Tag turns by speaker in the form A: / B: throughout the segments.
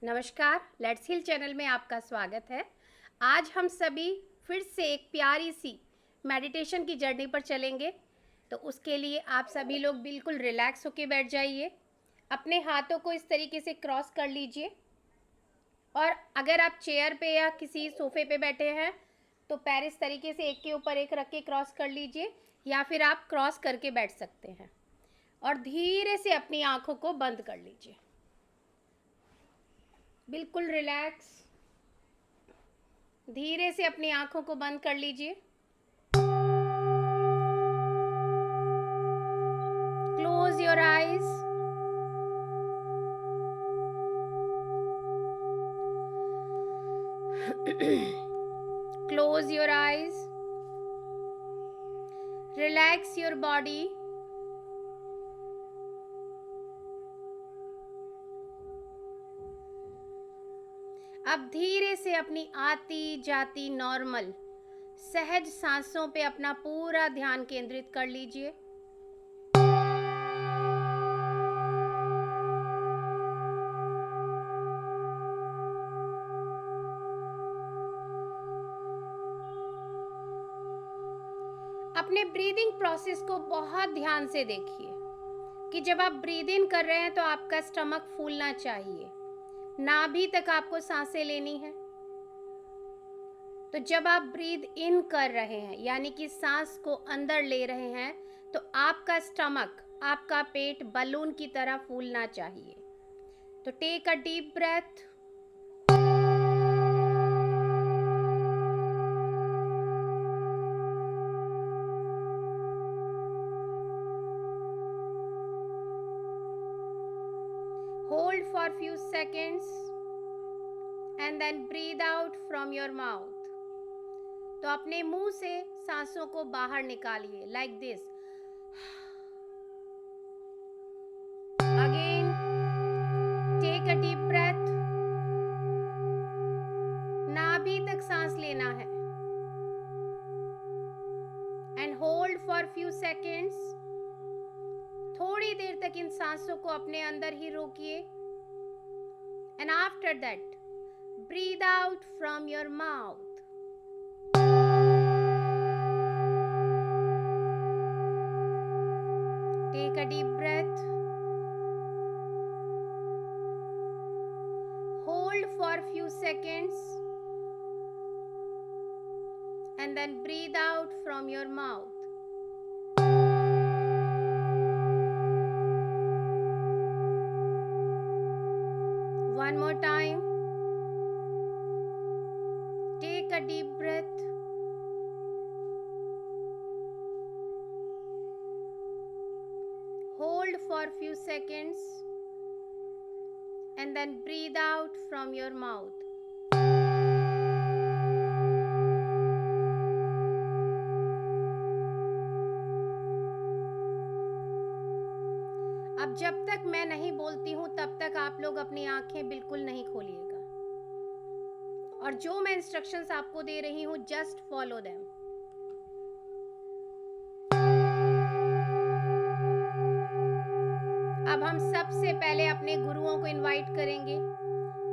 A: नमस्कार, let's heal channel में आपका स्वागत है। आज हम सभी फिर से एक प्यारी सी मेडिटेशन की जर्नी पर चलेंगे। तो उसके लिए आप सभी लोग बिल्कुल रिलैक्स होके बैठ जाइए। अपने हाथों को इस तरीके से क्रॉस कर लीजिए और अगर आप चेयर पे या किसी सोफे पे बैठे हैं तो पैर इस तरीके से एक के ऊपर एक रख के क्रॉस कर लीजिए या फिर आप क्रॉस करके बैठ सकते हैं और धीरे से अपनी आँखों को बंद कर लीजिए। बिल्कुल रिलैक्स, धीरे से अपनी आंखों को बंद कर लीजिए। Close your eyes. Close your eyes. Relax your body. अब धीरे से अपनी आती जाती नॉर्मल सहज सांसों पे अपना पूरा ध्यान केंद्रित कर लीजिए। अपने ब्रीदिंग प्रोसेस को बहुत ध्यान से देखिए कि जब आप ब्रीद इन कर रहे हैं तो आपका स्टमक फूलना चाहिए, नाभि तक आपको सांसें लेनी है। तो जब आप ब्रीद इन कर रहे हैं यानी कि सांस को अंदर ले रहे हैं तो आपका स्टमक, आपका पेट बलून की तरह फूलना चाहिए। तो take a deep breath. Hold for few seconds and then breathe out from your mouth. तो अपने मुंह से सांसों को बाहर निकालिए like this. Again take a deep breath. नाभि तक सांस लेना है and hold for few seconds. थोड़ी देर तक इन सांसों को अपने अंदर ही रोकिए and after that breathe out from your mouth. Take a deep breath. Hold for few seconds and then breathe out from your mouth. One more time. Take a deep breath. Hold for few seconds and then breathe out from your mouth. अब जब तक मैं नहीं बोलती हूं तब तक आप लोग अपनी आंखें बिल्कुल नहीं खोलिएगा और जो मैं इंस्ट्रक्शंस आपको दे रही हूं जस्ट फॉलो देम। अब हम सबसे पहले अपने गुरुओं को इनवाइट करेंगे।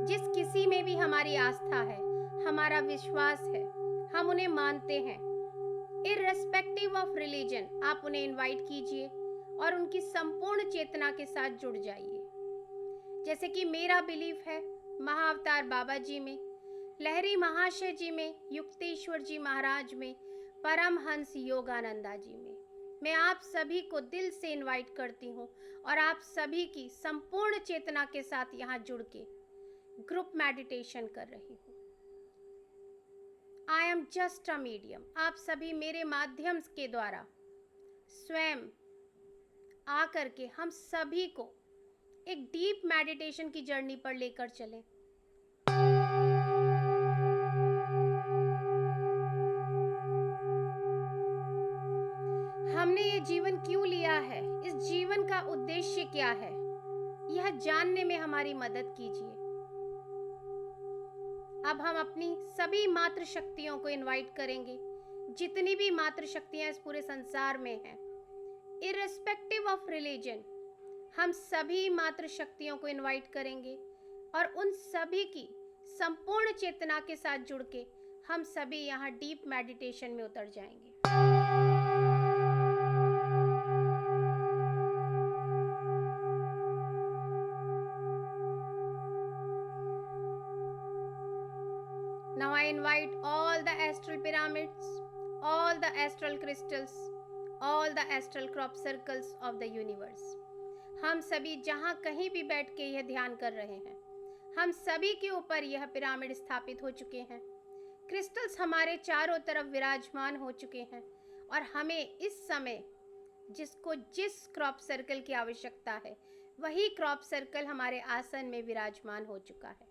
A: जिस किसी में भी हमारी आस्था है, हमारा विश्वास है, हम उन्हें मानते हैं, इररेस्पेक्टिव ऑफ रिलीजन, आप उन्हें इनवाइट कीजिए और उनकी संपूर्ण चेतना के साथ जुड़ जाइए। जैसे कि मेरा बिलीफ है महाअवतार बाबा जी में, लहरी महाशय जी में, युक्तेश्वर जी महाराज में, परमहंस योगानंदा जी में। मैं आप सभी को दिल से इनवाइट करती हूँ और आप सभी की संपूर्ण चेतना के साथ यहाँ जुड़ के ग्रुप मेडिटेशन कर रही हूँ। I am just a medium. आप सभी मेरे माध्यम के द्वारा स्वयं आकर के हम सभी को एक डीप मेडिटेशन की जर्नी पर लेकर चलें। हमने ये जीवन क्यों लिया है, इस जीवन का उद्देश्य क्या है, यह जानने में हमारी मदद कीजिए। अब हम अपनी सभी मातृ शक्तियों को इनवाइट करेंगे, जितनी भी मातृ शक्तियां इस पूरे संसार में हैं, इररेस्पेक्टिव ऑफ रिलीजन, हम सभी मातृ शक्तियों को इनवाइट करेंगे और उन सभी की संपूर्ण चेतना के साथ जुड़ के हम सभी यहाँ डीप मेडिटेशन में उतर जाएंगे। Now I invite all the astral pyramids, all the astral crystals, all the astral crop circles of the universe. हम सभी जहाँ कहीं भी बैठ के यह ध्यान कर रहे हैं, हम सभी के ऊपर यह पिरामिड स्थापित हो चुके हैं। क्रिस्टल्स हमारे चारों तरफ विराजमान हो चुके हैं और हमें इस समय जिसको जिस क्रॉप सर्कल की आवश्यकता है, वही क्रॉप सर्कल हमारे आसन में विराजमान हो चुका है।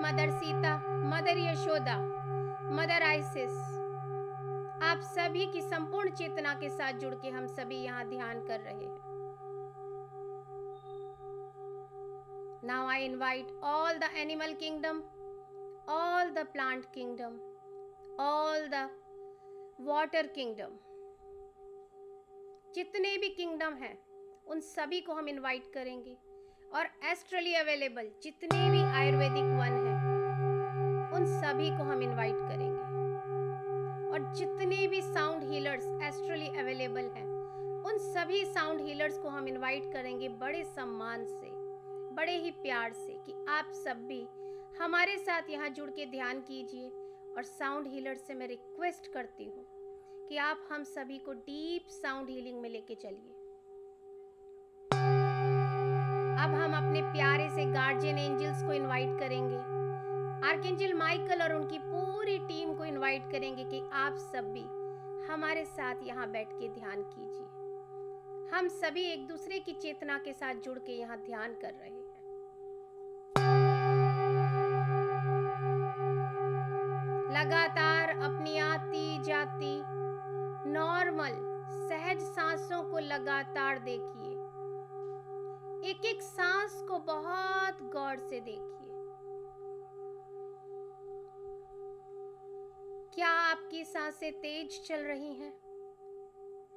A: Mother Sita, mother Yashoda, mother ISIS, आप सभी की संपूर्ण चेतना के साथ जुड़ के हम सभी यहाँ ध्यान कर रहे हैं। Now I invite all the animal kingdom, all the plant kingdom, all the water kingdom, जितने भी किंगडम हैं उन सभी को हम इनवाइट करेंगे और एस्ट्रली अवेलेबल जितने भी आयुर्वेदिक वन हैं उन सभी को हम इनवाइट करेंगे और जितने भी साउंड हीलर्स एस्ट्रली अवेलेबल हैं उन सभी साउंड हीलर्स को हम इनवाइट करेंगे बड़े सम्मान से, बड़े ही प्यार से कि आप सब भी हमारे साथ यहाँ जुड़ के ध्यान कीजिए। और साउंड हीलर से मैं रिक्वेस्ट करती हूँ कि आप हम सभी को डीप साउंड हीलिंग में लेके चलिए। अब हम अपने प्यारे से गार्जियन एंजल्स को इनवाइट करेंगे, आर्कएंजल माइकल और उनकी पूरी टीम को इनवाइट करेंगे कि आप सब भी हमारे साथ यहाँ बैठ के ध्यान कीजिए। हम सभी एक दूसरे की चेतना के साथ जुड़ के यहाँ ध्यान कर रहे हैं। लगातार अपनी आती जाती नॉर्मल सहज सांसों को लगातार देखिए। एक एक सांस को बहुत गौर से देखिए। क्या आपकी सांसें तेज चल रही हैं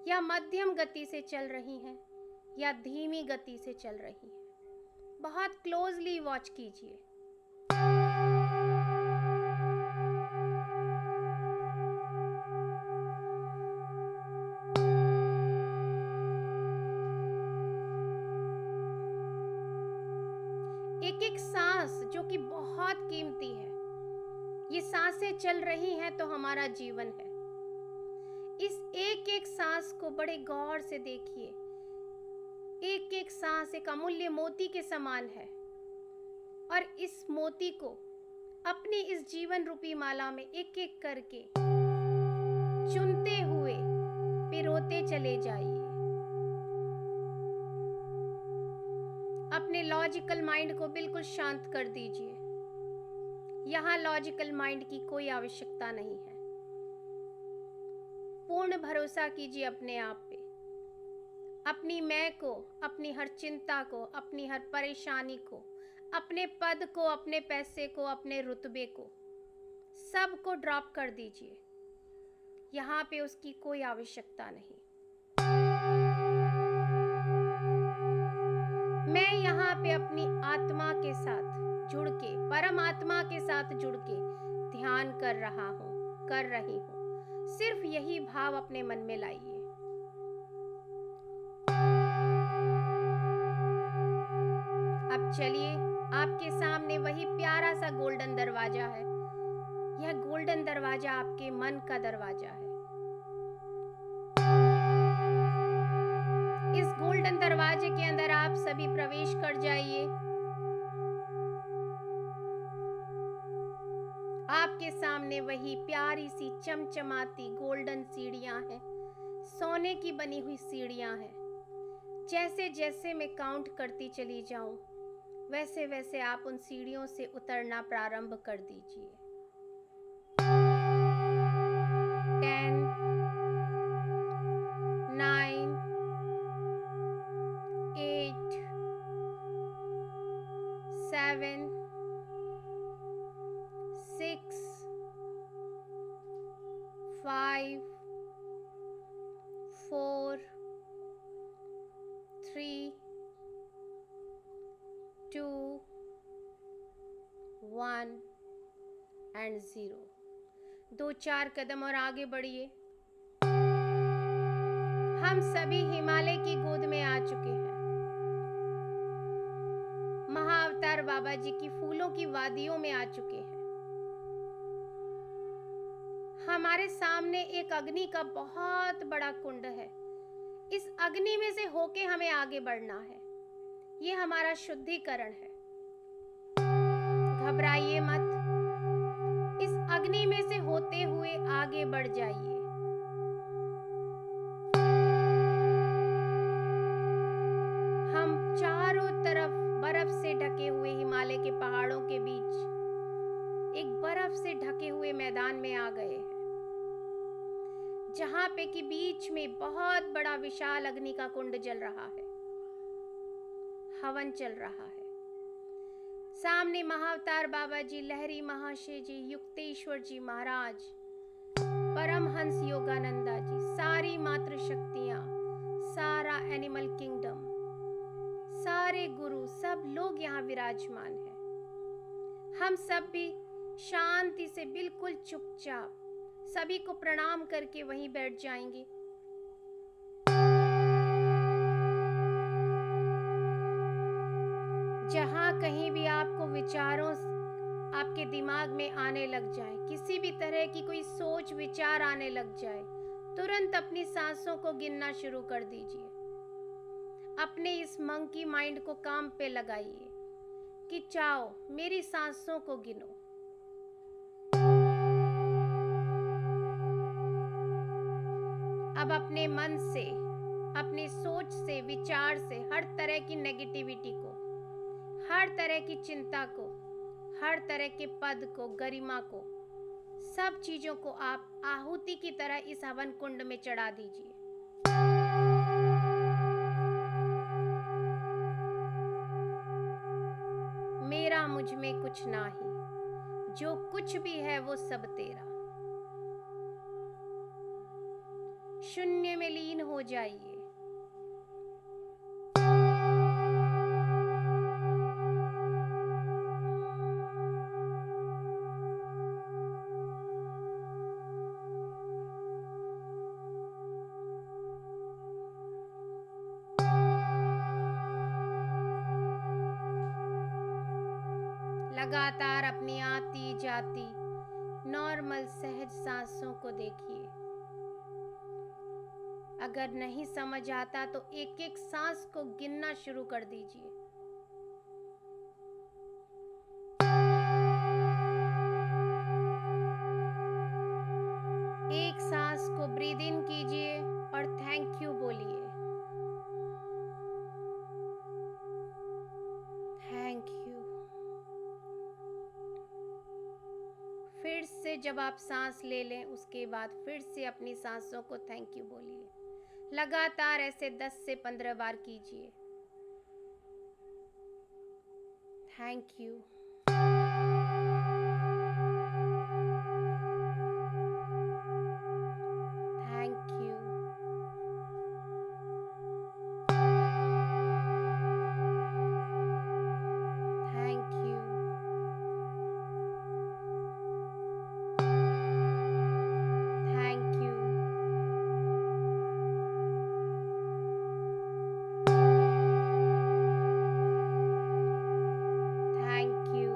A: या मध्यम गति से चल रही हैं या धीमी गति से चल रही हैं? बहुत क्लोजली वॉच कीजिए। एक एक सांस जो कि बहुत कीमती है, ये सांसें चल रही हैं तो हमारा जीवन है। इस एक एक सांस को बड़े गौर से देखिए। एक एक सांस एक अमूल्य मोती के समान है और इस मोती को अपनी इस जीवन रूपी माला में एक एक करके चुनते हुए पिरोते चले जाइए। अपने लॉजिकल माइंड को बिल्कुल शांत कर दीजिए। यहाँ लॉजिकल माइंड की कोई आवश्यकता नहीं है। पूर्ण भरोसा कीजिए अपने आप पे, अपनी मैं को, अपनी हर चिंता को, अपनी हर परेशानी को, अपने पद को, अपने पैसे को, अपने रुतबे को, सब को ड्रॉप कर दीजिए। यहाँ पे उसकी कोई आवश्यकता नहीं। मैं यहाँ पे अपनी आत्मा के साथ जुड़ के, परमात्मा के साथ जुड़ के ध्यान कर रहा हूँ, कर रही हूँ। सिर्फ यही भाव अपने मन में लाइए। अब चलिए, आपके सामने वही प्यारा सा गोल्डन दरवाजा है। यह गोल्डन दरवाजा आपके मन का दरवाजा है। इस गोल्डन दरवाजे के अंदर आप सभी प्रवेश कर जाइए। आपके सामने वही प्यारी सी चमचमाती गोल्डन सीढ़ियां हैं, सोने की बनी हुई सीढ़ियां हैं। जैसे जैसे मैं काउंट करती चली जाऊं, वैसे वैसे आप उन सीढ़ियों से उतरना प्रारंभ कर दीजिए। 10, 9, 8, 7, 6, 5, 4, 3, 2, 1 एंड 0। 2-4 कदम और आगे बढ़िए। हम सभी हिमालय की गोद में आ चुके हैं। महाअवतार बाबा जी की फूलों की वादियों में आ चुके हैं। हमारे सामने एक अग्नि का बहुत बड़ा कुंड है। इस अग्नि में से होके हमें आगे बढ़ना है। ये हमारा शुद्धिकरण है। घबराइए मत। इस अग्नि में से होते हुए आगे बढ़ जाइए। हम चारों तरफ बर्फ से ढके हुए हिमालय के पहाड़ों के बीच एक बर्फ से ढके हुए मैदान में आ गए हैं, जहां पे कि बीच में बहुत बड़ा विशाल अग्नि का कुंड जल रहा है, हवन चल रहा है। सामने महाअवतार बाबा जी, लहरी महाशय जी, युक्तेश्वर जी महाराज, परमहंस योगानंदा जी, सारी मातृशक्तियां, सारा एनिमल किंगडम, सारे गुरु, सब लोग यहाँ विराजमान हैं। हम सब भी शांति से बिल्कुल चुपचाप सभी को प्रणाम करके वहीं बैठ जाएंगे। जहां कहीं भी आपको विचारों आपके दिमाग में आने लग जाए, किसी भी तरह की कोई सोच विचार आने लग जाए, तुरंत अपनी सांसों को गिनना शुरू कर दीजिए। अपने इस मंकी माइंड को काम पे लगाइए कि चाओ मेरी सांसों को गिनो। अब अपने मन से, अपनी सोच से, विचार से हर तरह की नेगेटिविटी को, हर तरह की चिंता को, हर तरह के पद को, गरिमा को, सब चीजों को आप आहुति की तरह इस हवन कुंड में चढ़ा दीजिए। मेरा मुझ में कुछ नाही, जो कुछ भी है वो सब तेरा। शून्य में लीन हो जाइए। लगातार अपनी आती जाती नॉर्मल सहज सांसों को देखिए। अगर नहीं समझ आता तो एक एक सांस को गिनना शुरू कर दीजिए। एक सांस को ब्रीद इन कीजिए और थैंक यू बोलिए। Thank you. फिर से जब आप सांस ले लें, उसके बाद फिर से अपनी सांसों को थैंक यू बोलिए। लगातार ऐसे 10 से 15 बार कीजिए। Thank you. Thank you. Thank you. Thank you. Thank you.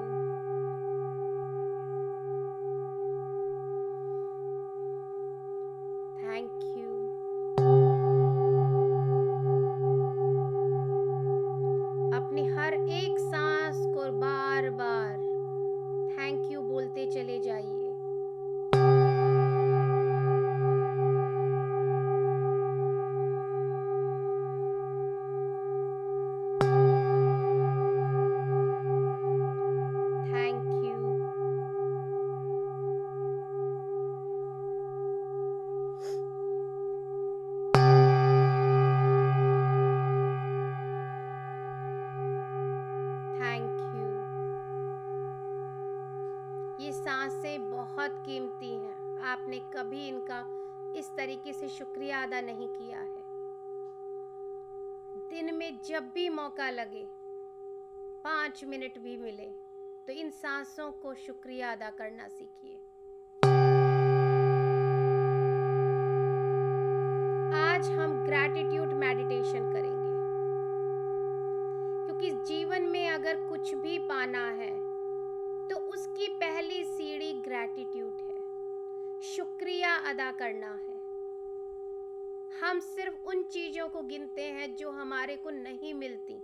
A: सांसें बहुत कीमती हैं। आपने कभी इनका इस तरीके से शुक्रिया अदा नहीं किया है। दिन में जब भी मौका लगे, 5 मिनट भी मिले, तो इन सांसों को शुक्रिया अदा करना सीखिए। आज हम ग्रैटिट्यूड मेडिटेशन करेंगे, क्योंकि जीवन में अगर कुछ भी पाना है तो उसकी पहली सीढ़ी ग्रैटिट्यूड है, शुक्रिया अदा करना है। हम सिर्फ उन चीजों को गिनते हैं जो हमारे को नहीं मिलती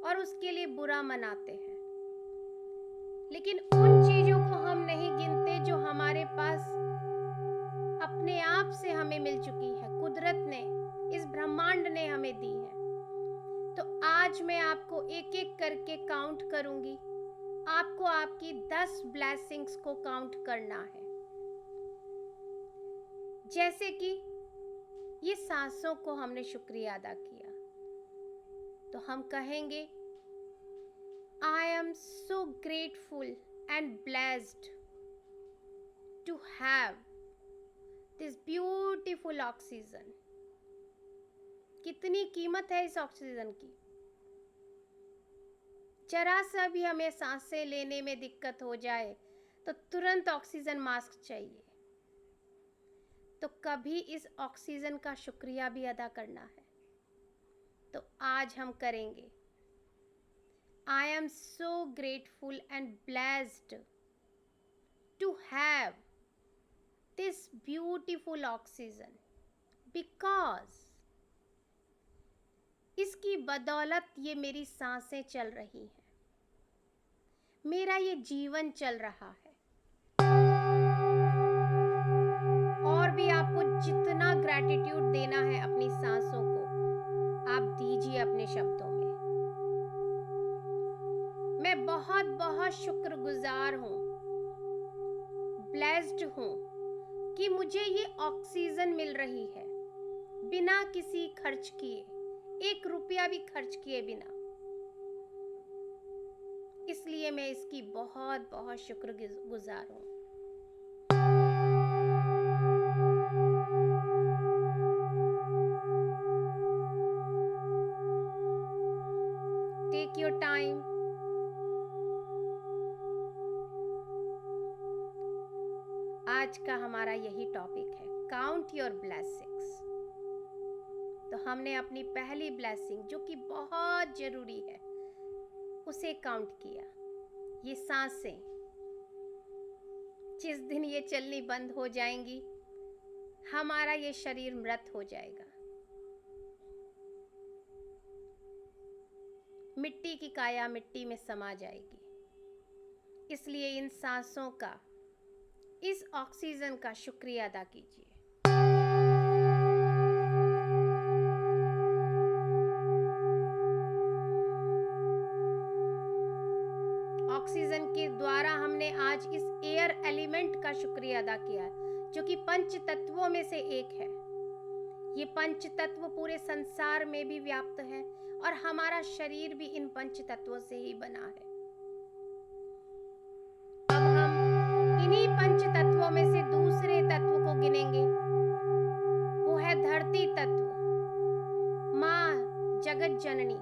A: और उसके लिए बुरा मनाते हैं, लेकिन उन चीजों को हम नहीं गिनते जो हमारे पास अपने आप से हमें मिल चुकी है, कुदरत ने, इस ब्रह्मांड ने हमें दी है। तो आज मैं आपको एक एक करके काउंट करूंगी। आपको आपकी 10 ब्लेसिंग्स को काउंट करना है। जैसे कि ये सांसों को हमने शुक्रिया अदा किया, तो हम कहेंगे, I am so grateful and blessed to have this beautiful oxygen. कितनी कीमत है इस ऑक्सीजन की। जरा सा भी हमें सांसें लेने में दिक्कत हो जाए तो तुरंत ऑक्सीजन मास्क चाहिए। तो कभी इस ऑक्सीजन का शुक्रिया भी अदा करना है। तो आज हम करेंगे, I am so grateful and blessed to have this beautiful oxygen because इसकी बदौलत ये मेरी सांसें चल रही हैं, मेरा ये जीवन चल रहा है। और भी आपको जितना ग्रैटिट्यूड देना है अपनी सांसों को, आप दीजिए अपने शब्दों में। मैं बहुत बहुत शुक्रगुजार हूँ, ब्लेस्ड हूँ कि मुझे ये ऑक्सीजन मिल रही है बिना किसी खर्च किए, 1 रुपया भी खर्च किए बिना। इसलिए मैं इसकी बहुत बहुत शुक्रगुजार हूँ। Take your time. आज का हमारा यही टॉपिक है, काउंट योर ब्लेसिंग्स। तो हमने अपनी पहली ब्लेसिंग, जो कि बहुत जरूरी है, उसे काउंट किया। ये सांसें जिस दिन ये चलनी बंद हो जाएंगी, हमारा ये शरीर मृत हो जाएगा। मिट्टी की काया मिट्टी में समा जाएगी। इसलिए इन सांसों का, इस ऑक्सीजन का शुक्रिया अदा कीजिए। ऑक्सीजन के द्वारा हमने आज इस एयर एलिमेंट का शुक्रिया अदा किया, जो कि पंच तत्वों में से एक है। ये पंच तत्व पूरे संसार में भी व्याप्त है और हमारा शरीर भी इन पंच तत्वों से ही बना है। अब हम इन्हीं पंच तत्वों में से दूसरे तत्व को गिनेंगे। वो है धरती तत्व, माँ जगत जननी,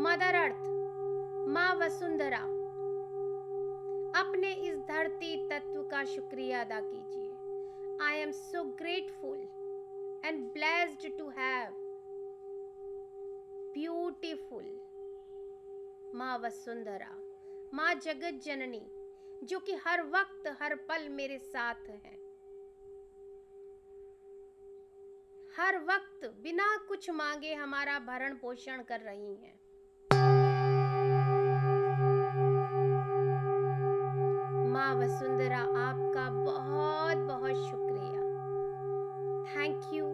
A: मदर अर्थ, माँ वसुंधरा। अपने इस धरती तत्व का शुक्रिया अदा कीजिए। I am so grateful and blessed to have beautiful माँ वसुंधरा, माँ जगत जननी, जो कि हर वक्त हर पल मेरे साथ है, हर वक्त बिना कुछ मांगे हमारा भरण पोषण कर रही हैं। माँ वसुंधरा, आपका बहुत बहुत शुक्रिया। Thank you,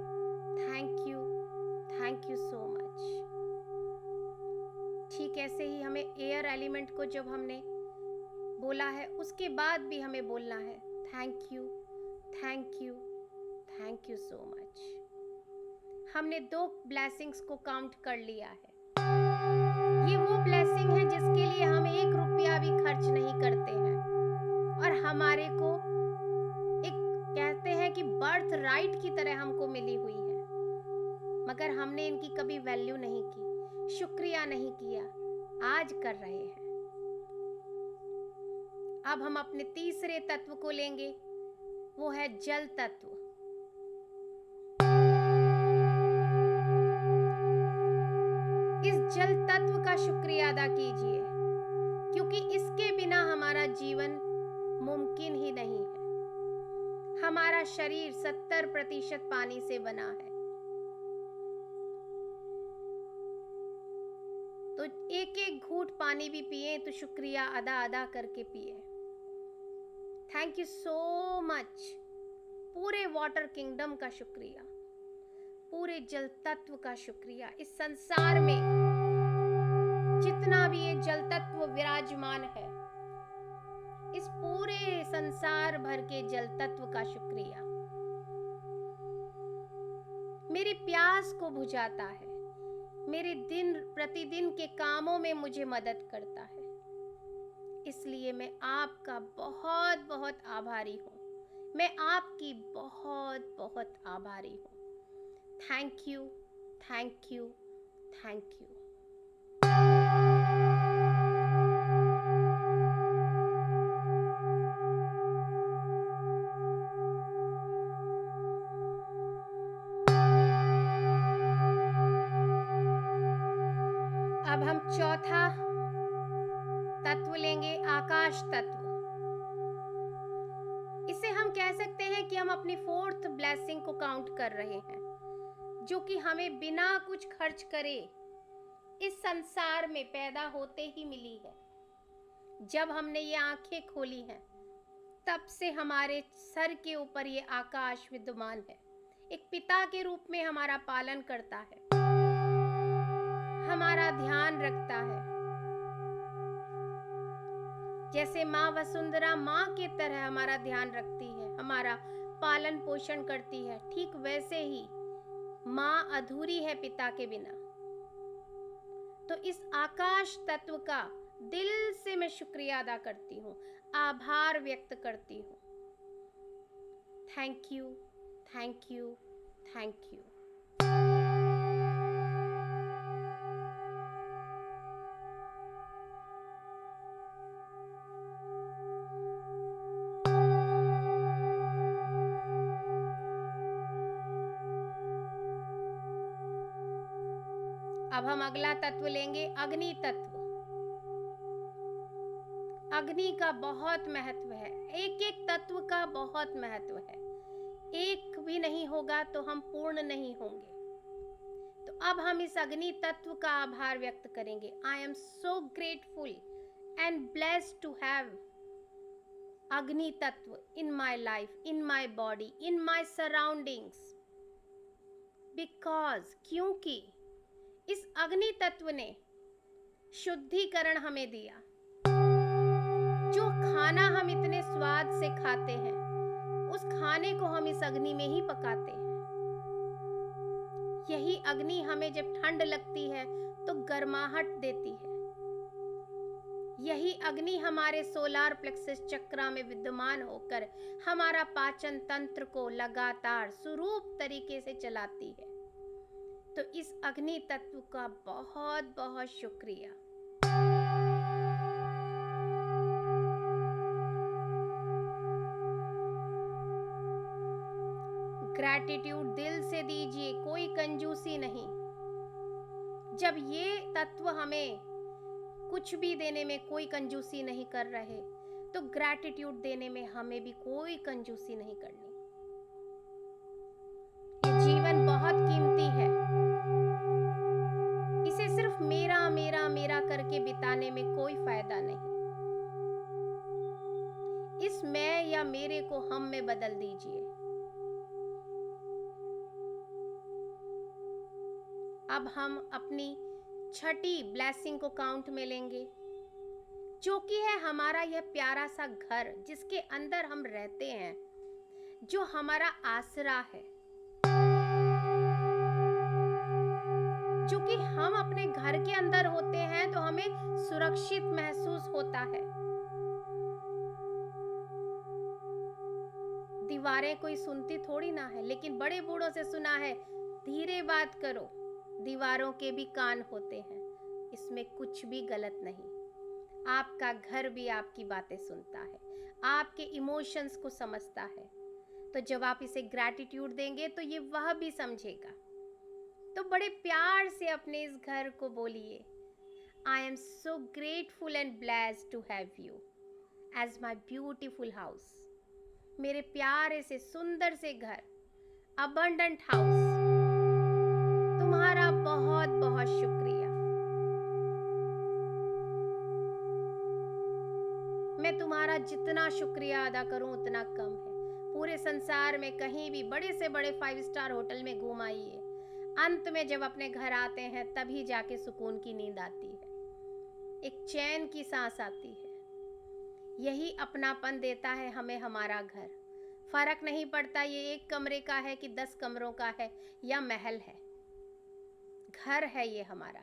A: thank you, thank you so much. ठीक ऐसे ही हमें एयर एलिमेंट को जब हमने बोला है, उसके बाद भी हमें बोलना है thank you, thank you, thank you so much. हमने 2 ब्लेसिंग्स को काउंट कर लिया है। ये वो ब्लेसिंग है जिसके लिए हम 1 रुपया भी खर्च नहीं करते हैं और हमारे अगर हमने इनकी कभी वैल्यू नहीं की, शुक्रिया नहीं किया, आज कर रहे हैं। अब हम अपने तीसरे तत्व को लेंगे, वो है जल तत्व। इस जल तत्व का शुक्रिया अदा कीजिए, क्योंकि इसके बिना हमारा जीवन मुमकिन ही नहीं है। हमारा शरीर 70% पानी से बना है, तो एक एक घूंट पानी भी पिए तो शुक्रिया अदा अदा करके पिए। Thank you so much. पूरे वाटर किंगडम का शुक्रिया, पूरे जल तत्व का शुक्रिया। इस संसार में जितना भी ये जल तत्व विराजमान है, इस पूरे संसार भर के जल तत्व का शुक्रिया। मेरी प्यास को बुझाता है, मेरे दिन प्रतिदिन के कामों में मुझे मदद करता है। इसलिए मैं आपका बहुत बहुत आभारी हूँ। मैं आपकी बहुत बहुत आभारी हूँ। Thank you, thank you, thank you. अब हम चौथा तत्व लेंगे, आकाश तत्व। इसे हम कह सकते हैं कि हम अपनी फोर्थ ब्लेसिंग को काउंट कर रहे हैं, जो कि हमें बिना कुछ खर्च करे इस संसार में पैदा होते ही मिली है। जब हमने ये आंखें खोली हैं, तब से हमारे सर के ऊपर ये आकाश विद्यमान है। एक पिता के रूप में हमारा पालन करता है, हमारा ध्यान रखता है। जैसे माँ वसुंधरा माँ की तरह हमारा ध्यान रखती है, हमारा पालन पोषण करती है, ठीक वैसे ही माँ अधूरी है पिता के बिना। तो इस आकाश तत्व का दिल से मैं शुक्रिया अदा करती हूँ, आभार व्यक्त करती हूँ। Thank you, thank you, thank you. अब हम अगला तत्व लेंगे, अग्नि तत्व। अग्नि का बहुत महत्व है, एक एक तत्व का बहुत महत्व है। एक भी नहीं होगा तो हम पूर्ण नहीं होंगे। तो अब हम इस अग्नि तत्व का आभार व्यक्त करेंगे। I am so grateful and blessed to have अग्नि तत्व in my life, in my body, in my surroundings. Because क्योंकि इस अग्नि तत्व ने शुद्धिकरण हमें दिया। जो खाना हम इतने स्वाद से खाते हैं, उस खाने को हम इस अग्नि में ही पकाते हैं। यही अग्नि हमें जब ठंड लगती है तो गर्माहट देती है। यही अग्नि हमारे सोलार प्लेक्सस चक्रा में विद्यमान होकर हमारा पाचन तंत्र को लगातार सुरूप तरीके से चलाती है। तो इस अग्नि तत्व का बहुत बहुत शुक्रिया। ग्रैटिट्यूड दिल से दीजिए, कोई कंजूसी नहीं। जब ये तत्व हमें कुछ भी देने में कोई कंजूसी नहीं कर रहे, तो ग्रैटिट्यूड देने में हमें भी कोई कंजूसी नहीं करनी। ये जीवन बहुत कीमती है, इसे सिर्फ मेरा मेरा मेरा करके बिताने में कोई फायदा नहीं। इस मैं या मेरे को हम में बदल दीजिए। अब हम अपनी छठी ब्लेसिंग को काउंट में लेंगे, जो कि है हमारा यह प्यारा सा घर, जिसके अंदर हम रहते हैं, जो हमारा आसरा है। जो कि हम अपने घर के अंदर होते हैं तो हमें सुरक्षित महसूस होता है। दीवारें कोई सुनती थोड़ी ना है, लेकिन बड़े बूढ़ों से सुना है, धीरे बात करो, दीवारों के भी कान होते हैं, इसमें कुछ भी गलत नहीं। आपका घर भी आपकी बातें सुनता है, आपके इमोशंस को समझता है। तो जब आप इसे ग्रैटिट्यूड देंगे तो ये वह भी समझेगा। तो बड़े प्यार से अपने इस घर को बोलिए, I am so grateful and blessed to have you as my beautiful house. मेरे प्यारे से सुंदर से घर, अबंडेंट हाउस, तुम्हारा बहुत बहुत शुक्रिया। मैं तुम्हारा जितना शुक्रिया अदा करूं उतना कम है। पूरे संसार में कहीं भी बड़े से बड़े 5 स्टार होटल में घूम आइए, अंत में जब अपने घर आते हैं तभी जाके सुकून की नींद आती है, एक चैन की सांस आती है। यही अपनापन देता है हमें हमारा घर। फर्क नहीं पड़ता ये 1 कमरे का है कि 10 कमरों का है या महल है, घर है ये हमारा।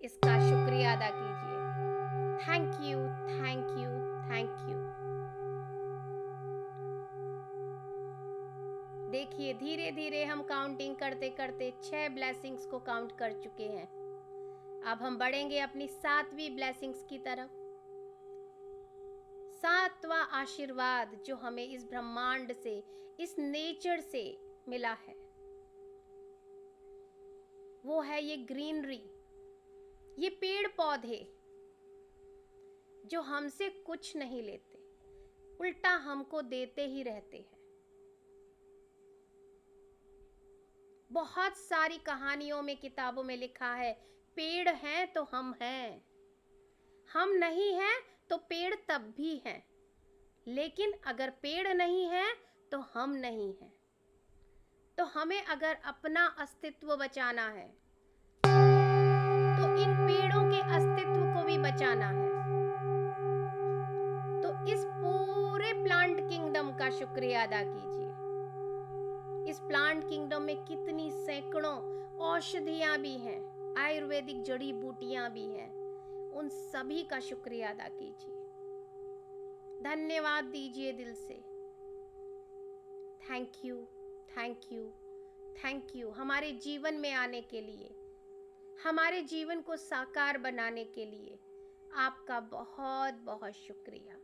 A: इसका शुक्रिया अदा कीजिए। Thank you, thank you, thank you. देखिए धीरे धीरे हम काउंटिंग करते करते 6 ब्लेसिंग्स को काउंट कर चुके हैं। अब हम बढ़ेंगे अपनी 7वीं ब्लेसिंग्स की तरफ। 7वां आशीर्वाद जो हमें इस ब्रह्मांड से, इस नेचर से मिला है, वो है ये ग्रीनरी, ये पेड़ पौधे जो हमसे कुछ नहीं लेते, उल्टा हमको देते ही रहते हैं। बहुत सारी कहानियों में, किताबों में लिखा है, पेड़ हैं तो हम हैं, हम नहीं हैं तो पेड़ तब भी हैं, लेकिन अगर पेड़ नहीं है तो हम नहीं हैं। तो हमें अगर अपना अस्तित्व बचाना है तो इन पेड़ों के अस्तित्व को भी बचाना है। तो इस पूरे प्लांट किंगडम का शुक्रिया अदा कीजिए। इस प्लांट किंगडम में कितनी सैकड़ों औषधियां भी हैं, आयुर्वेदिक जड़ी बूटियां भी हैं, उन सभी का शुक्रिया अदा कीजिए। धन्यवाद दीजिए दिल से। Thank you, thank you, thank you हमारे जीवन में आने के लिए, हमारे जीवन को साकार बनाने के लिए आपका बहुत बहुत शुक्रिया।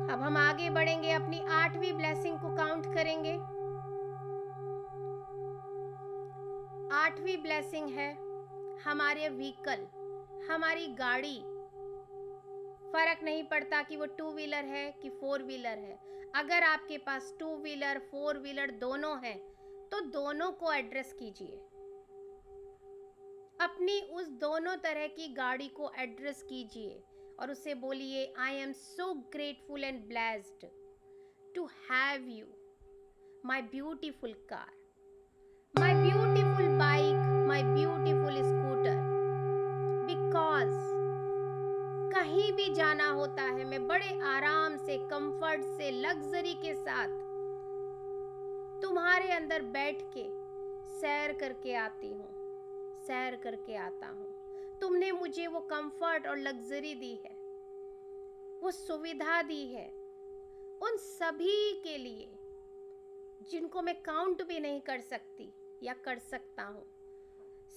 A: अब हम आगे बढ़ेंगे, अपनी 8वीं ब्लेसिंग को काउंट करेंगे। 8वीं ब्लेसिंग है हमारे व्हीकल, हमारी गाड़ी। फर्क नहीं पड़ता कि वो 2 व्हीलर है कि 4 व्हीलर है। अगर आपके पास 2 व्हीलर 4 व्हीलर दोनों हैं तो दोनों को एड्रेस कीजिए। अपनी उस दोनों तरह की गाड़ी को एड्रेस कीजिए और उसे बोलिए, I am so grateful and blessed to have you, my beautiful car, my beautiful bike, my beautiful scooter. Because कहीं भी जाना होता है, मैं बड़े आराम से, कंफर्ट से, लग्जरी के साथ तुम्हारे अंदर बैठ के सैर करके आती हूँ, सैर करके आता हूँ। तुमने मुझे वो कंफर्ट और लग्जरी दी है, वो सुविधा दी है, उन सभी के लिए जिनको मैं काउंट भी नहीं कर सकती या कर सकता हूँ,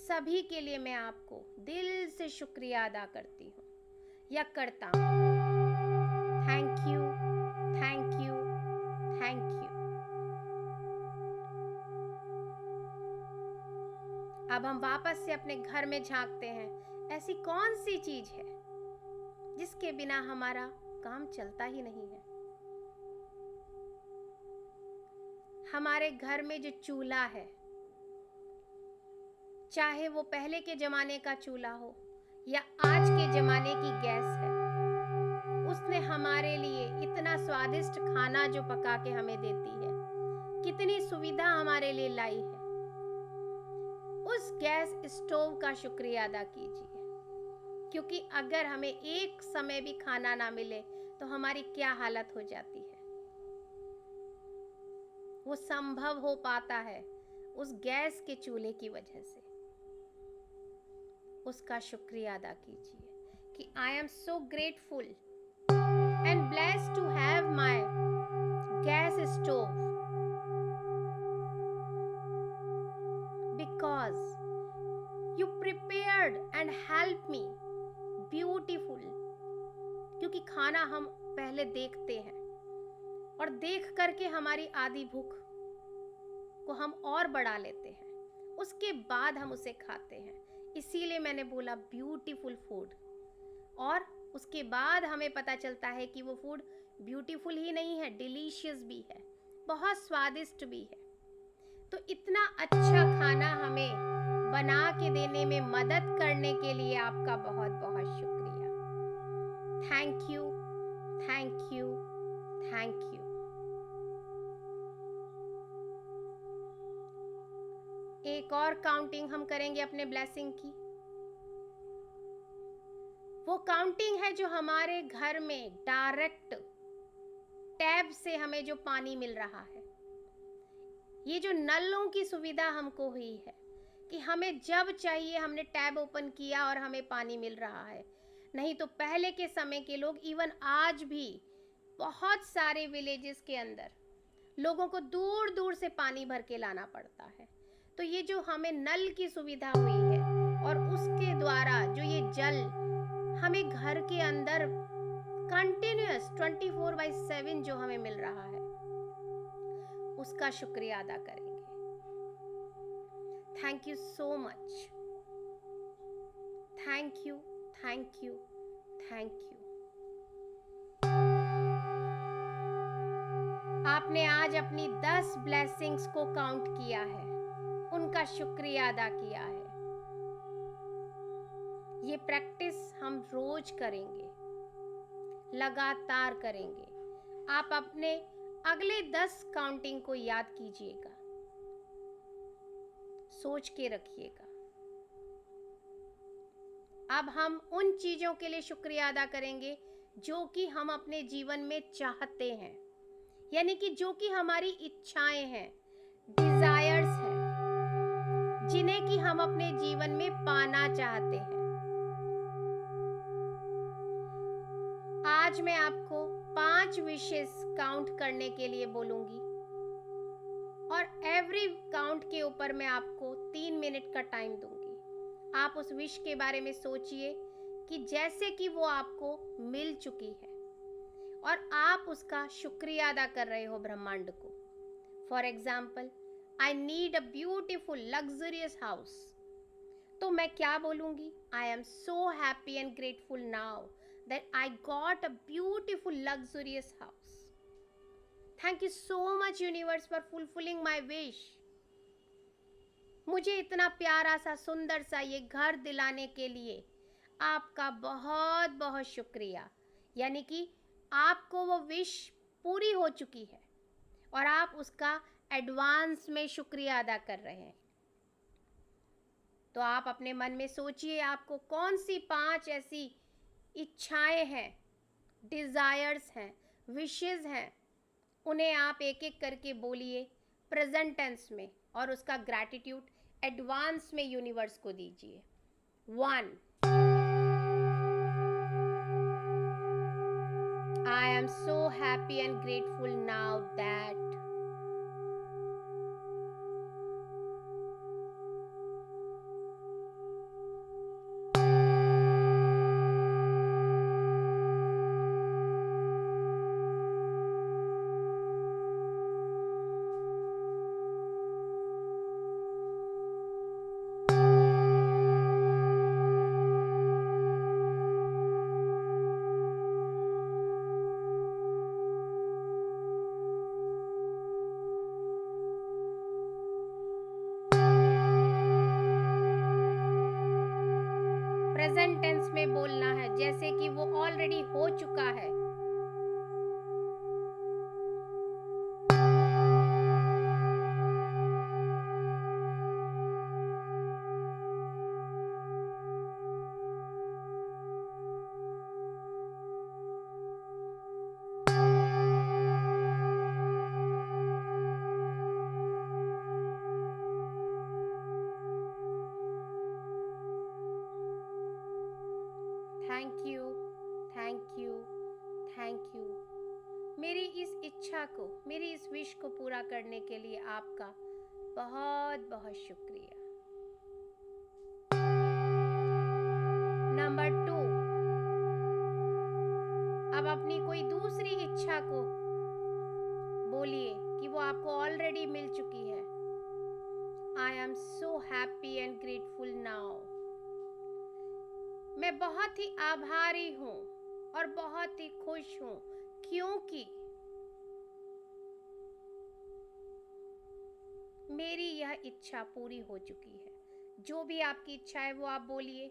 A: सभी के लिए मैं आपको दिल से शुक्रिया अदा करती हूँ या करता हूँ। Thank you, thank you, thank you. अब हम वापस से अपने घर में झांकते हैं। ऐसी कौन सी चीज है जिसके बिना हमारा काम चलता ही नहीं है? हमारे घर में जो चूल्हा है, चाहे वो पहले के जमाने का चूल्हा हो या आज के जमाने की गैस है, उसने हमारे लिए इतना स्वादिष्ट खाना जो पका के हमें देती है, कितनी सुविधा हमारे लिए लाई है। उस गैस स्टोव का शुक्रिया अदा कीजिए, क्योंकि अगर हमें एक समय भी खाना ना मिले तो हमारी क्या हालत हो जाती है। वो संभव हो पाता है उस गैस के चूल्हे की वजह से। उसका शुक्रिया अदा कीजिए कि I am so grateful and blessed to have gas stove, because you prepared and help me beautiful. क्योंकि खाना हम पहले देखते हैं और देख करके हमारी आधी भूख को हम और बढ़ा लेते हैं, उसके बाद हम उसे खाते हैं। इसीलिए मैंने बोला ब्यूटीफुल फूड। और उसके बाद हमें पता चलता है कि वो फूड ब्यूटीफुल ही नहीं है, डिलीशियस भी है, बहुत स्वादिष्ट भी है। तो इतना अच्छा खाना हमें बना के देने में मदद करने के लिए आपका बहुत बहुत शुक्रिया। Thank you, thank you, thank you. एक और काउंटिंग हम करेंगे अपने ब्लेसिंग की। वो काउंटिंग है जो हमारे घर में डायरेक्ट टैब से हमें जो पानी मिल रहा है। ये जो नलों की सुविधा हमको हुई है कि हमें जब चाहिए हमने टैब ओपन किया और हमें पानी मिल रहा है। नहीं तो पहले के समय के लोग, इवन आज भी बहुत सारे विलेजेस के अंदर लोगों को दूर दूर से पानी भर के लाना पड़ता है। तो ये जो हमें नल की सुविधा हुई है और उसके द्वारा जो ये जल हमें घर के अंदर कंटिन्यूअस 24/7 जो हमें मिल रहा है, उसका शुक्रिया अदा करेंगे। Thank you so much, thank you, thank you, thank you. आपने आज अपनी 10 ब्लेसिंग्स को काउंट किया है, उनका शुक्रिया अदा किया है। ये प्रैक्टिस हम रोज करेंगे, लगातार करेंगे। आप अपने अगले 10 काउंटिंग को याद कीजिएगा, सोच के रखिएगा। अब हम उन चीजों के लिए शुक्रिया अदा करेंगे जो कि हम अपने जीवन में चाहते हैं, यानी कि जो कि हमारी इच्छाएं हैं, डिजायर्स हैं, जिन्हें कि हम अपने जीवन में पाना चाहते हैं। आज मैं आपको 5 विशेस काउंट करने के लिए बोलूंगी और एवरी काउंट के ऊपर मैं आपको 3 मिनट का टाइम दूंगी। आप उस विश के बारे में सोचिए कि जैसे कि वो आपको मिल चुकी है और आप उसका शुक्रिया अदा कर रहे हो ब्रह्मांड को। For example, I need a beautiful luxurious house. तो मैं क्या बोलूंगी? आई am so happy and grateful now that I got a beautiful luxurious house. Thank you so much universe for fulfilling my wish. मुझे इतना प्यारा सा सुंदर सा ये घर दिलाने के लिए आपका बहुत बहुत शुक्रिया। यानी कि आपको वो विश पूरी हो चुकी है और आप उसका एडवांस में शुक्रिया अदा कर रहे हैं। तो आप अपने मन में सोचिए आपको कौन सी 5 ऐसी इच्छाएं हैं, डिजायर्स हैं, विशेस हैं, उन्हें आप एक एक करके बोलिए प्रेजेंट टेंस में और उसका ग्रैटिट्यूड एडवांस में यूनिवर्स को दीजिए। 1, I am so happy and grateful now that present tense में बोलना है जैसे कि वो ऑलरेडी हो चुका है। Thank you, thank you, thank you. मेरी इस इच्छा को, मेरी इस विश को पूरा करने के लिए आपका बहुत बहुत शुक्रिया। नंबर 2, अब अपनी कोई दूसरी इच्छा को बोलिए कि वो आपको ऑलरेडी मिल चुकी है। आई am so happy and grateful now. मैं बहुत ही आभारी हूँ और बहुत ही खुश हूँ, क्योंकि मेरी यह इच्छा पूरी हो चुकी है। जो भी आपकी इच्छा है वो आप बोलिए।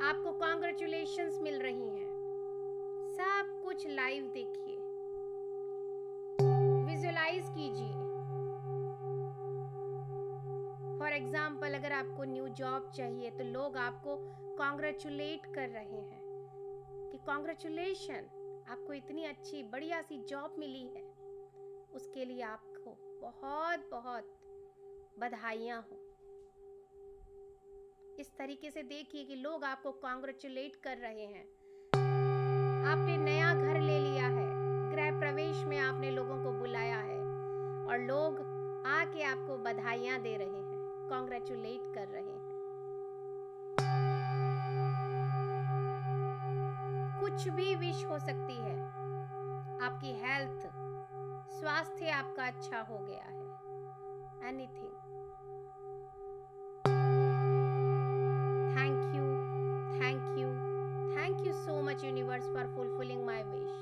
A: आपको कॉन्ग्रेचुलेशंस मिल रही हैं। सब कुछ लाइव देखिए, विजुलाइज कीजिए। फॉर एग्जाम्पल, अगर आपको न्यू जॉब चाहिए तो लोग आपको कॉन्ग्रेचुलेट कर रहे हैं कि कॉन्ग्रेचुलेशन, आपको इतनी अच्छी बढ़िया सी जॉब मिली है, उसके लिए आपको बहुत बहुत बधाइयाँ हो। इस तरीके से देखिए कि लोग आपको कॉन्ग्रेचुलेट कर रहे हैं। आपने नया घर ले लिया है, गृह प्रवेश में आपने लोगों को बुलाया है और लोग आके आपको बधाइयाँ दे रहे हैं, कॉन्ग्रेचुलेट कर रहे हैं। कुछ भी विश हो सकती है। आपकी हेल्थ, स्वास्थ्य आपका अच्छा हो गया है, anything. Thank you so much universe for fulfilling my wish.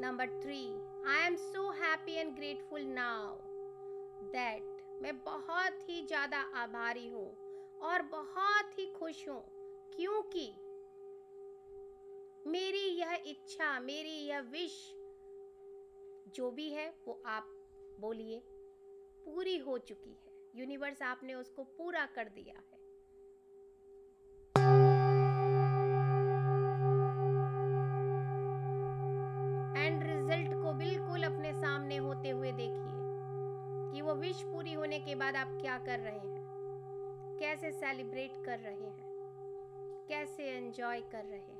A: Number 3, I am so happy and grateful now that मैं बहुत ही ज़्यादा आभारी हूँ और बहुत ही खुश हूँ, क्योंकि मेरी यह इच्छा, मेरी यह विश जो भी है वो आप बोलिए, पूरी हो चुकी है। यूनिवर्स आपने उसको पूरा कर दिया है। एंड रिजल्ट को बिल्कुल अपने सामने होते हुए देखिए कि वो विश पूरी होने के बाद आप क्या कर रहे हैं, कैसे सेलिब्रेट कर रहे हैं, कैसे एंजॉय कर रहे हैं।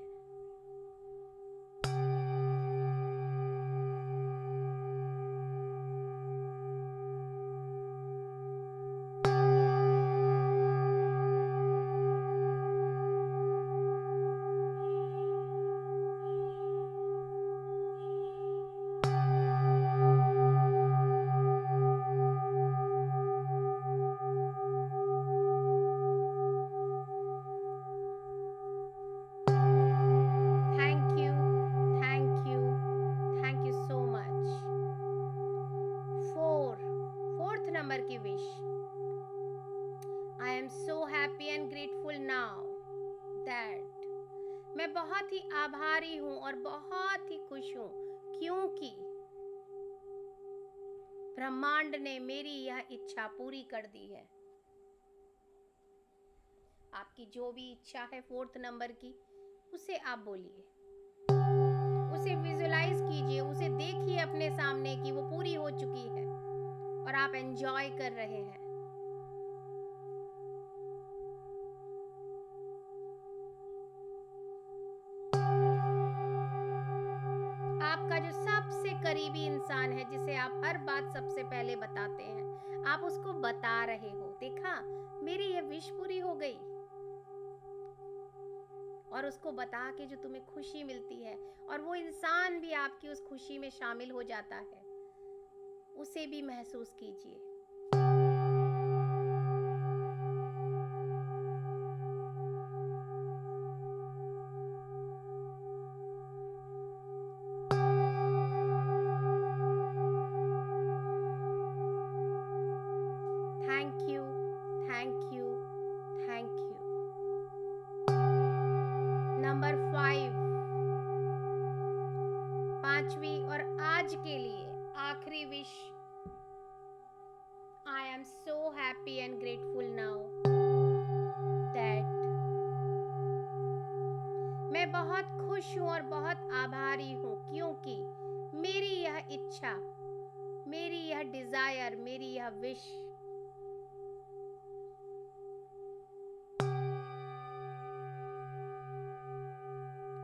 A: नंबर की wish, I am so happy and grateful now that मैं बहुत ही आभारी हूँ और बहुत ही खुश हूँ, क्योंकि ब्रह्मांड ने मेरी यह इच्छा पूरी कर दी है। आपकी जो भी इच्छा है 4th नंबर की, उसे आप बोलिए, उसे विजुलाइज कीजिए, उसे देखिए अपने सामने कि वो पूरी हो चुकी है और आप एंजॉय कर रहे हैं। आपका जो सबसे करीबी इंसान है, जिसे आप हर बात सबसे पहले बताते हैं, आप उसको बता रहे हो, देखा मेरी ये विश पूरी हो गई, और उसको बता के जो तुम्हें खुशी मिलती है और वो इंसान भी आपकी उस खुशी में शामिल हो जाता है, उसे भी महसूस कीजिए। 5 पांचवी और आज के लिए आखिरी wish, I am so happy and grateful now that मैं बहुत खुश हूं और बहुत आभारी हूं, क्योंकि मेरी यह इच्छा, मेरी यह डिजायर, मेरी यह विश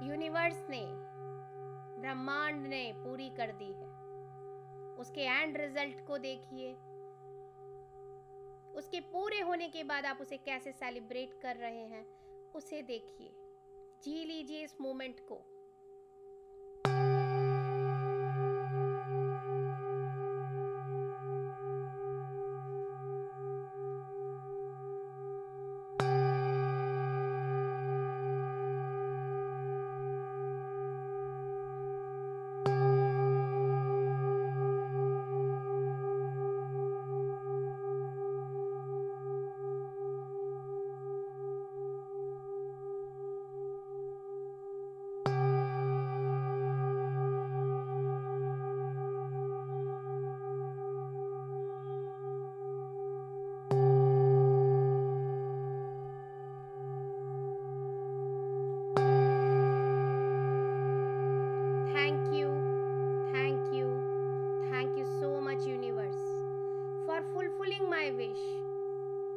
A: यूनिवर्स ने, ब्रह्मांड ने पूरी कर दी है। उसके एंड रिजल्ट को देखिए, उसके पूरे होने के बाद आप उसे कैसे सेलिब्रेट कर रहे हैं, उसे देखिए, जी लीजिए इस मोमेंट को। Thank you so much universe for fulfilling my wish.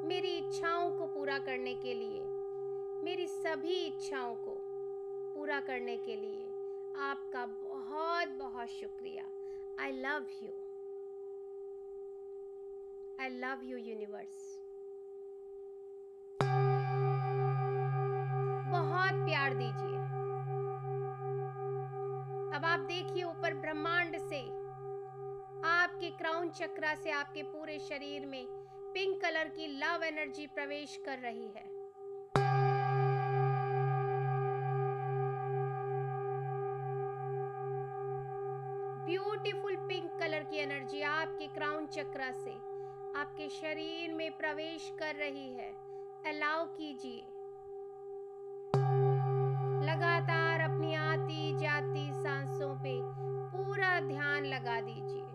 A: मेरी इच्छाओं को पूरा करने के लिए, मेरी सभी इच्छाओं को पूरा करने के लिए आपका बहुत बहुत शुक्रिया। I love you, I love you universe. बहुत प्यार दीजिए। अब आप देखिए ऊपर ब्रह्मांड से, आपके क्राउन चक्रा से आपके पूरे शरीर में पिंक कलर की लव एनर्जी प्रवेश कर रही है। ब्यूटीफुल पिंक कलर की एनर्जी आपके क्राउन चक्रा से आपके शरीर में प्रवेश कर रही है। अलाउ कीजिए, लगातार अपनी आती जाती सांसों पे पूरा ध्यान लगा दीजिए।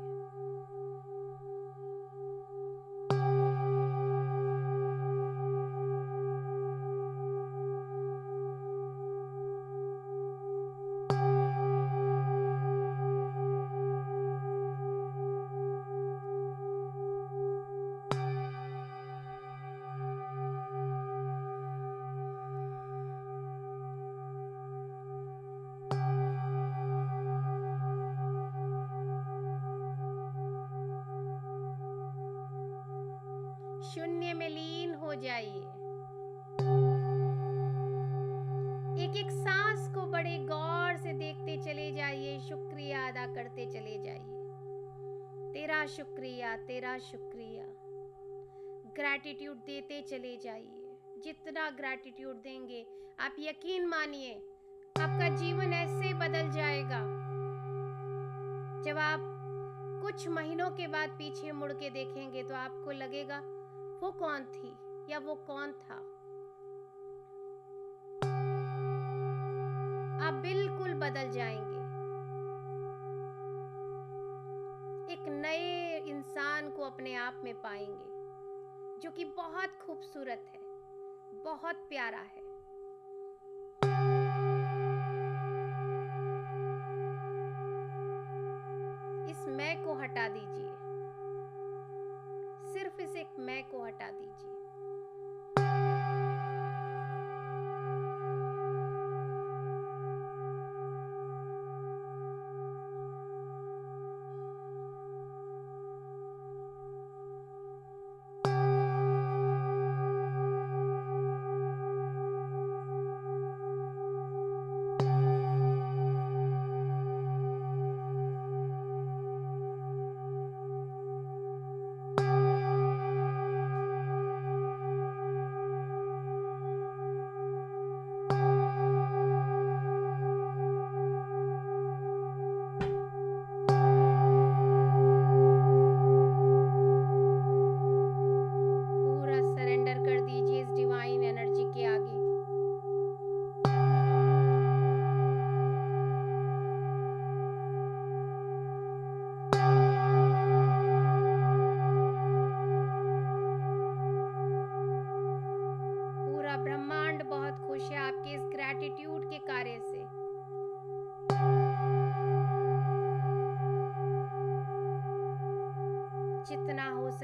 A: शून्य में लीन हो जाइए। एक एक सांस को बड़े गौर से देखते चले जाइए, शुक्रिया अदा करते चले जाइए। तेरा शुक्रिया, तेरा शुक्रिया। ग्रैटिट्यूड देते चले जाइए। जितना ग्रैटिट्यूड देंगे, आप यकीन मानिए आपका जीवन ऐसे बदल जाएगा। जब आप कुछ महीनों के बाद पीछे मुड़ के देखेंगे तो आपको लगेगा वो कौन थी या वो कौन था। आप बिल्कुल बदल जाएंगे, एक नए इंसान को अपने आप में पाएंगे जो कि बहुत खूबसूरत है, बहुत प्यारा है। इस मैं को हटा दीजिए, सिर्फ इस एक मैं को हटा दीजिए।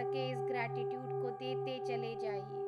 A: करके इस ग्रैटिट्यूड को देते चले जाइए।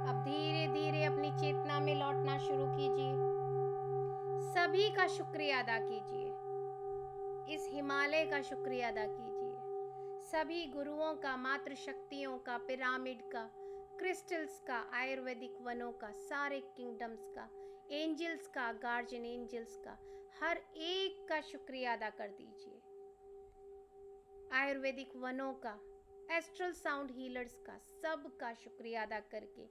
A: अब धीरे धीरे अपनी चेतना में लौटना शुरू कीजिए। सभी का शुक्रिया अदा कीजिए। इस हिमालय का शुक्रिया अदा कीजिए। सभी गुरुओं का, मातृ शक्तियों का, पिरामिड का, क्रिस्टल्स का, आयुर्वेदिक वनों का, सारे किंगडम्स का, एंजल्स का, गार्जियन एंजल्स का, हर एक का शुक्रिया अदा कर दीजिए। आयुर्वेदिक वनों का, एस्ट्रल साउंड हीलर्स का, सब का शुक्रिया अदा करके,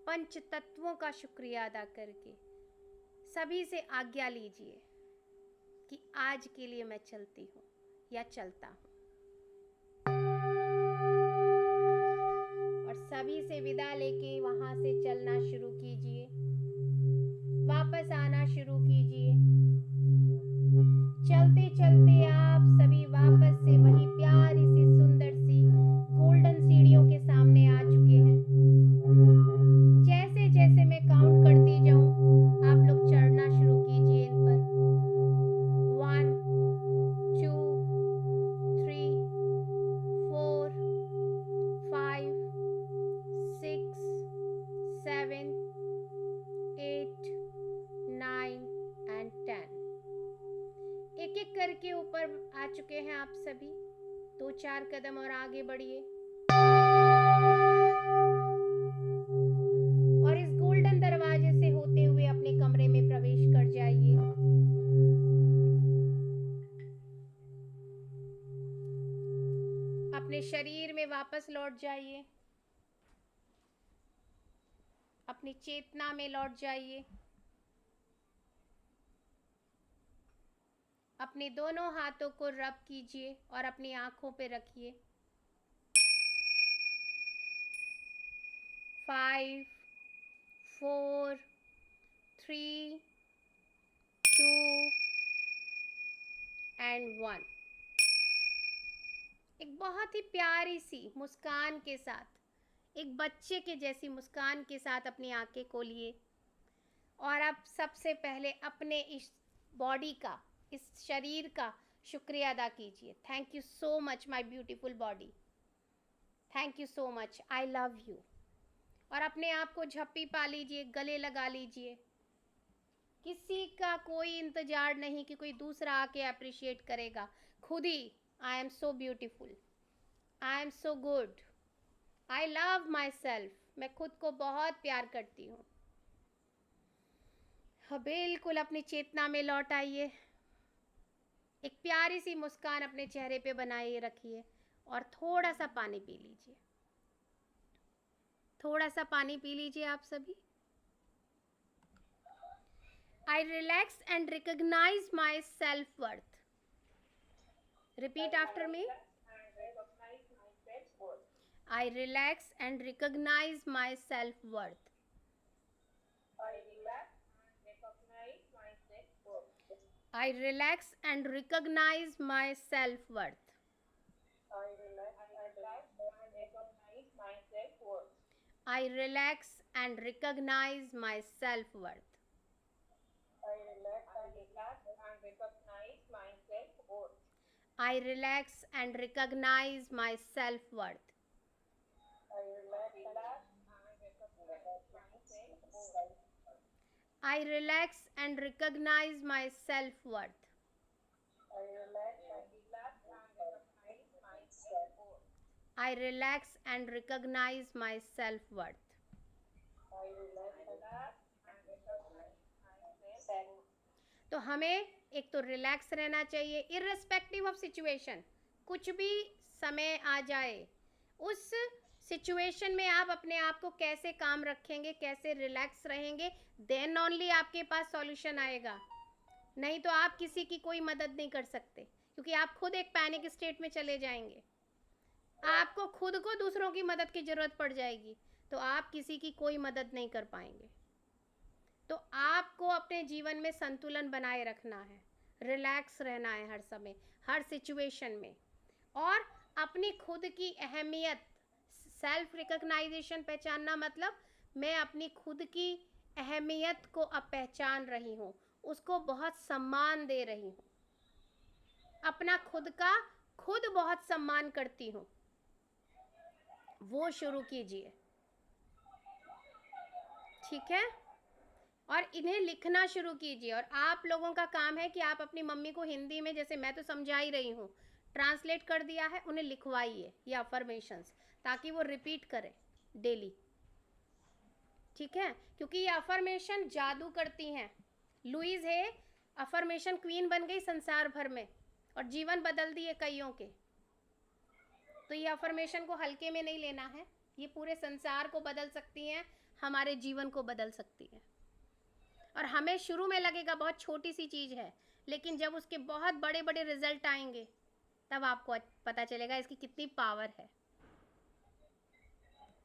A: पंच तत्वों का शुक्रिया अदा करके सभी से आज्ञा लीजिए कि आज के लिए मैं चलती हूँ या चलता हूँ। और सभी से विदा लेके वहां से चलना शुरू कीजिए। वापस आना शुरू कीजिए। चलते चलते आप सभी वापस से वही प्यारी सी सुंदर सी गोल्डन सीढ़ियों के सामने आ चुके हैं। जैसे जैसे मैं काउंट करती जाऊं, आप लोग चढ़ना शुरू कीजिए इन पर। 1 2 3 4 5 6 7 8 9 and 10। एक एक करके ऊपर आ चुके हैं आप सभी। 2-4 कदम और आगे बढ़िए और इस गोल्डन दरवाजे से होते हुए अपने कमरे में प्रवेश कर जाइए। अपने शरीर में वापस लौट जाइए। अपनी चेतना में लौट जाइए। अपने दोनों हाथों को रब कीजिए और अपनी आंखों पे रखिए। 5 4 3 2 and 1। एक बहुत ही प्यारी सी मुस्कान के साथ, एक बच्चे के जैसी मुस्कान के साथ अपनी आंखें खोलिए और आप सबसे पहले अपने इस बॉडी का, इस शरीर का शुक्रिया अदा कीजिए। Thank you so much my beautiful body, thank you so much, I love you. और अपने आप को झप्पी पा लीजिए, गले लगा लीजिए। किसी का कोई इंतजार नहीं कि कोई दूसरा आके अप्रिशिएट करेगा, खुद ही I am so beautiful, I am so good, I love myself. मैं खुद को बहुत प्यार करती हूँ। बिल्कुल अपनी चेतना में लौट आइए। एक प्यारी सी मुस्कान अपने चेहरे पे बनाए रखिए और थोड़ा सा पानी पी लीजिए। थोड़ा सा पानी पी लीजिए आप सभी। I relax and recognize my self-worth. Repeat after me. I relax and recognize my self-worth. I relax and recognize my self-worth. I relax and recognize my self-worth. I relax and recognize my self-worth. I relax and recognize my self-worth. I relax and recognize my self-worth. I relax and recognise my self worth. तो हमें एक तो relax रहना चाहिए irrespective of situation. कुछ भी समय आ जाए, उस सिचुएशन में आप अपने आप को कैसे काम रखेंगे, कैसे रिलैक्स रहेंगे, देन ओनली आपके पास सॉल्यूशन आएगा। नहीं तो आप किसी की कोई मदद नहीं कर सकते, क्योंकि आप खुद एक पैनिक स्टेट में चले जाएंगे। आपको खुद को दूसरों की मदद की ज़रूरत पड़ जाएगी, तो आप किसी की कोई मदद नहीं कर पाएंगे। तो आपको अपने जीवन में संतुलन बनाए रखना है, रिलैक्स रहना है हर समय, हर सिचुएशन में, और अपनी खुद की अहमियत, सेल्फ रिकॉग्नाइजेशन पहचानना, मतलब मैं अपनी खुद की अहमियत को अब पहचान रही हूँ, उसको बहुत सम्मान दे रही हूँ, अपना खुद का खुद बहुत सम्मान करती हूँ, वो शुरू कीजिए। ठीक है, और इन्हें लिखना शुरू कीजिए। और आप लोगों का काम है कि आप अपनी मम्मी को हिंदी में, जैसे मैं तो समझा ही रही हूँ, ट्रांसलेट कर दिया है, उन्हें लिखवाइए ये अफर्मेशंस, ताकि वो रिपीट करें डेली। ठीक है, क्योंकि ये अफर्मेशन जादू करती हैं। लुइस है अफर्मेशन क्वीन बन गई संसार भर में, और जीवन बदल दिए कईयों के। तो ये अफर्मेशन को हल्के में नहीं लेना है, ये पूरे संसार को बदल सकती हैं, हमारे जीवन को बदल सकती है। और हमें शुरू में लगेगा बहुत छोटी सी चीज़ है, लेकिन जब उसके बहुत बड़े बड़े रिजल्ट आएंगे, तब आपको पता चलेगा इसकी कितनी पावर है।